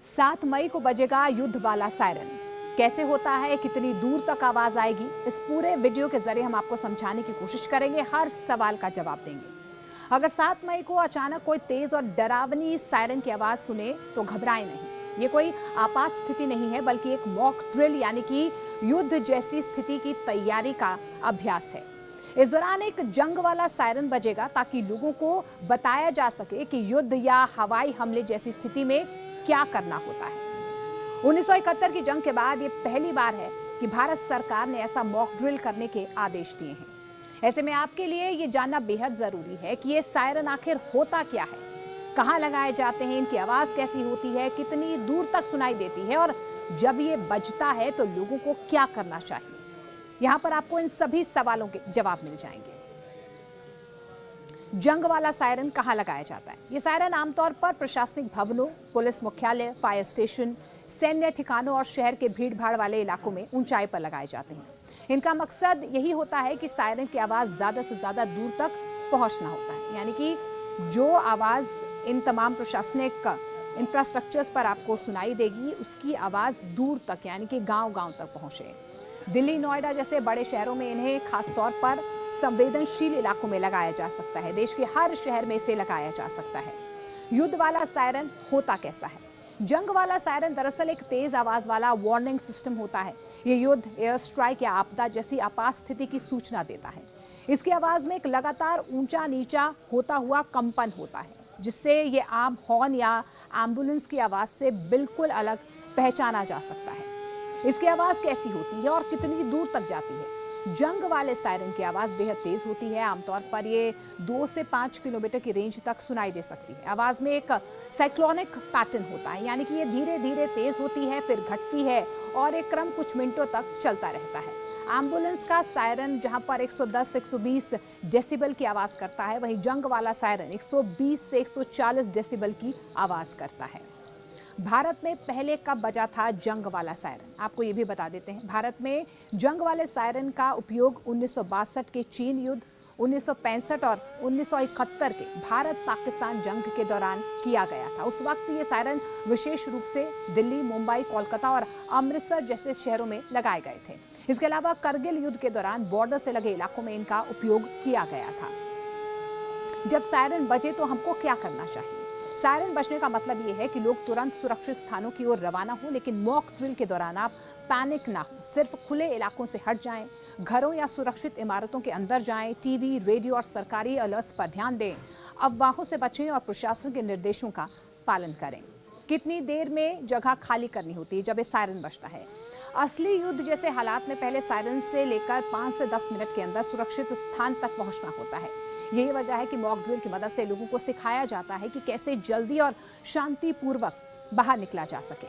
7 मई को बजेगा युद्ध वाला सायरन। कैसे होता है, कितनी दूर तक आवाज आएगी, इस पूरे वीडियो के जरिए हम आपको समझाने की कोशिश करेंगे, हर सवाल का जवाब देंगे। अगर 7 मई को अचानक कोई तेज और डरावनी सायरन की आवाज सुने तो घबराएं नहीं। ये कोई आपात स्थिति नहीं है, बल्कि एक मॉक ड्रिल यानी कि युद्ध जैसी स्थिति की तैयारी का अभ्यास है। इस दौरान एक जंग वाला सायरन बजेगा ताकि लोगों को बताया जा सके कि युद्ध या हवाई हमले जैसी स्थिति में क्या करना होता है। 1971 की जंग के बाद ये पहली बार है कि भारत सरकार ने ऐसा मॉक ड्रिल करने के आदेश दिए हैं। ऐसे में आपके लिए ये जानना बेहद जरूरी है कि ये सायरन आखिर होता क्या है, कहां लगाए जाते हैं, इनकी आवाज कैसी होती है, कितनी दूर तक सुनाई देती है और जब ये बजता है तो लोगों को क्या करना चाहिए। यहां पर आपको इन सभी सवालों के जवाब मिल जाएंगे। जंग वाला सायरन कहां लगाया जाता है? ये सायरन आमतौर पर प्रशासनिक भवनों, पुलिस मुख्यालय, फायर स्टेशन, सैन्य ठिकानों और शहर के भीड़-भाड़ वाले इलाकों में ऊंचाई पर लगाए जाते हैं। इनका मकसद यही होता है कि सायरन की आवाज ज्यादा से ज्यादा दूर तक पहुंचना होता है, यानी कि जो आवाज इन तमाम प्रशासनिक इंफ्रास्ट्रक्चर्स पर आपको सुनाई देगी, उसकी आवाज दूर तक यानी कि गांव-गांव तक पहुंचे। दिल्ली, नोएडा जैसे बड़े शहरों में इन्हें खासतौर पर संवेदनशील इलाकों में लगाया जा सकता है। देश के हर शहर में इसे लगाया जा सकता है। युद्ध वाला सायरन होता कैसा है? जंग वाला सायरन दरअसल एक तेज आवाज वाला वार्निंग सिस्टम होता है। ये युद्ध, एयर स्ट्राइक या आपदा जैसी आपात स्थिति की सूचना देता है। इसकी आवाज में एक लगातार ऊंचा नीचा होता हुआ कंपन होता है, जिससे ये आम हॉर्न या एम्बुलेंस की आवाज से बिल्कुल अलग पहचाना जा सकता है। इसकी आवाज कैसी होती है और कितनी दूर तक जाती है? जंग वाले सायरन की आवाज बेहद तेज होती है। आमतौर पर ये 2 से 5 किलोमीटर की रेंज तक सुनाई दे सकती है। आवाज में एक साइक्लोनिक पैटर्न होता है, यानी कि ये धीरे धीरे तेज होती है, फिर घटती है और एक क्रम कुछ मिनटों तक चलता रहता है। एम्बुलेंस का सायरन जहां पर 110-120 डेसिबल की आवाज करता है, वहीं जंग वाला सायरन 120 से 140 डेसिबल की आवाज करता है। भारत में पहले कब बजा था जंग वाला सायरन? आपको ये भी बता देते हैं। भारत में जंग वाले सायरन का उपयोग 1962 के चीन युद्ध, 1965 और 1971 के भारत पाकिस्तान जंग के दौरान किया गया था। उस वक्त ये सायरन विशेष रूप से दिल्ली, मुंबई, कोलकाता और अमृतसर जैसे शहरों में लगाए गए थे। इसके अलावा करगिल युद्ध के दौरान बॉर्डर से लगे इलाकों में इनका उपयोग किया गया था। जब सायरन बजे तो हमको क्या करना चाहिए? सायरन बजने का मतलब ये है कि लोग तुरंत सुरक्षित स्थानों की ओर रवाना हो, लेकिन मॉक ड्रिल के दौरान आप पैनिक ना हो। सिर्फ खुले इलाकों से हट जाएं, घरों या सुरक्षित इमारतों के अंदर जाएं, टीवी, रेडियो और सरकारी अलर्ट्स पर ध्यान दें, अफवाहों से बचें और प्रशासन के निर्देशों का पालन करें। कितनी देर में जगह खाली करनी होती है जब ये सायरन बजता है? असली युद्ध जैसे हालात में पहले सायरन से लेकर 5 से 10 मिनट के अंदर सुरक्षित स्थान तक पहुंचना होता है। यही वजह है कि मॉक ड्रिल की मदद से लोगों को सिखाया जाता है कि कैसे जल्दी और शांतिपूर्वक बाहर निकला जा सके।